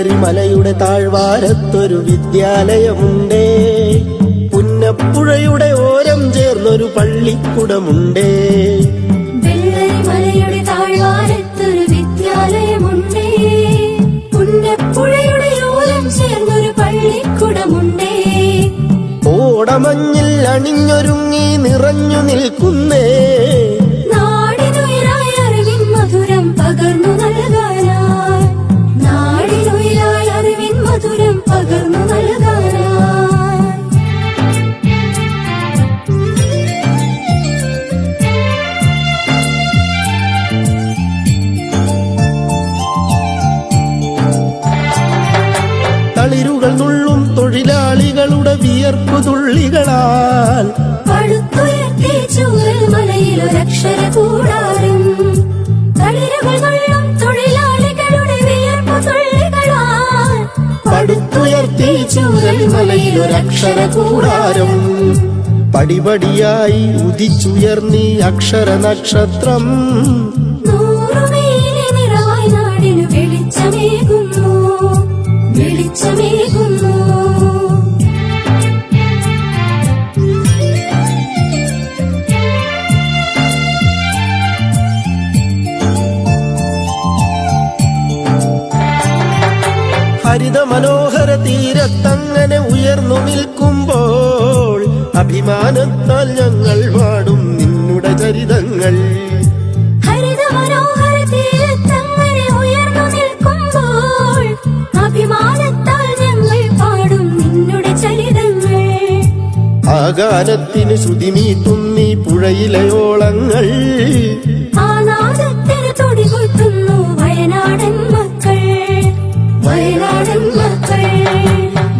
വെള്ളരിമലയുടെ താഴ്വാരത്തൊരു വിദ്യാലയമുണ്ടേ, പുന്നപ്പുഴയുടെ ഓരം ചേർന്നൊരു പള്ളിക്കുടമുണ്ടേ. വെള്ളരിമലയുടെ താഴ്വാരത്തൊരു വിദ്യാലയമുണ്ടേ, പുന്നപ്പുഴയുടെ ഓരം ചേർന്നൊരു പള്ളിക്കുടമുണ്ടേ. ഓടമഞ്ഞിൽ അണിഞ്ഞൊരുങ്ങി നിറഞ്ഞു നിൽക്കുന്നേ, നാടിനുയിരായി അറിവിൻ മധുരം പകർന്നു നൽകാനായി, നാടിനുയിരായി അറിവിൻ മധുരം പകർന്നു നൽകാനായി. തളിരുകൾ നുള്ളും തൊഴിലാളികളുടെ വിയർപ്പു തുള്ളികളാൽ പടുത്തുയർത്തി ചൂരൽമലയിലൊരക്ഷര കൂടാരം, തളിരുകൾ നുള്ളും തൊഴിലാളികളുടെ വിയർപ്പു തുള്ളികളാൽ പടുത്തുയർത്തി ചൂരൽമലയിലൊരക്ഷര കൂടാരം. പടിപടിയായി ഉദിച്ചുയർന്നീ അക്ഷര നക്ഷത്രം, നൂറുമേനി നിറവായി നാടിനു വെളിച്ചമേകുന്നു, വെളിച്ചമേകുന്നു. ഹരിത മനോഹര തീരത്തങ്ങനെ ഉയർന്നു നിൽക്കുമ്പോൾ അഭിമാനത്താൽ ഞങ്ങൾ പാടും നിന്നുടെ ചരിതങ്ങൾ. ഹരിത മനോഹര തീരത്തങ്ങനെ ഉയർന്നു നിൽക്കുമ്പോൾ അഭിമാനത്താൽ ഞങ്ങൾ പാടും നിന്നുടെ ചരിതങ്ങൾ. ആ ഗാനത്തിന് ശ്രുതിമീട്ടുന്നീ പുഴയിലെ ഓളങ്ങൾ, ആ നാദത്തിന് തുടികൊട്ടുന്നു വയനാടൻ മക്കൾ, വയനാടൻ മക്കൾ.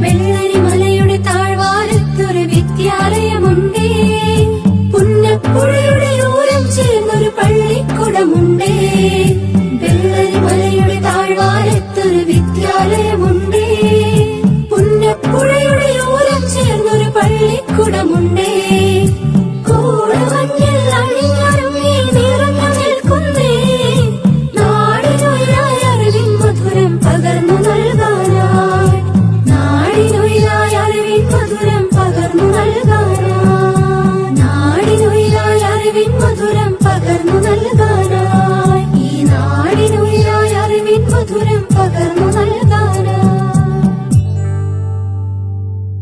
വെള്ളരിമലയുടെ താഴ്വാരത്തൊരു വിദ്യാലയമുണ്ടേ, പുന്നപ്പുഴയുടെ ഓരം ചേർന്നൊരു പള്ളിക്കുടമുണ്ടേ. വെള്ളരിമലയുടെ താഴ്വാരത്തൊരു വിദ്യാലയമുണ്ടേ, പുന്നപ്പുഴയുടെ ഓരം ചേർന്നൊരു പള്ളിക്കുടമുണ്ടേ. കോടമഞ്ഞിൽ അണിഞ്ഞൊരുങ്ങി നിറഞ്ഞു നിൽക്കുന്നേ, നാടിനുയിരായി അറിവിൻ മധുരം പകർന്നു നൽകാനായി, നാടിനുയിരായി അറിവിൻ മധുരം പകർന്നു നൽകാൻ.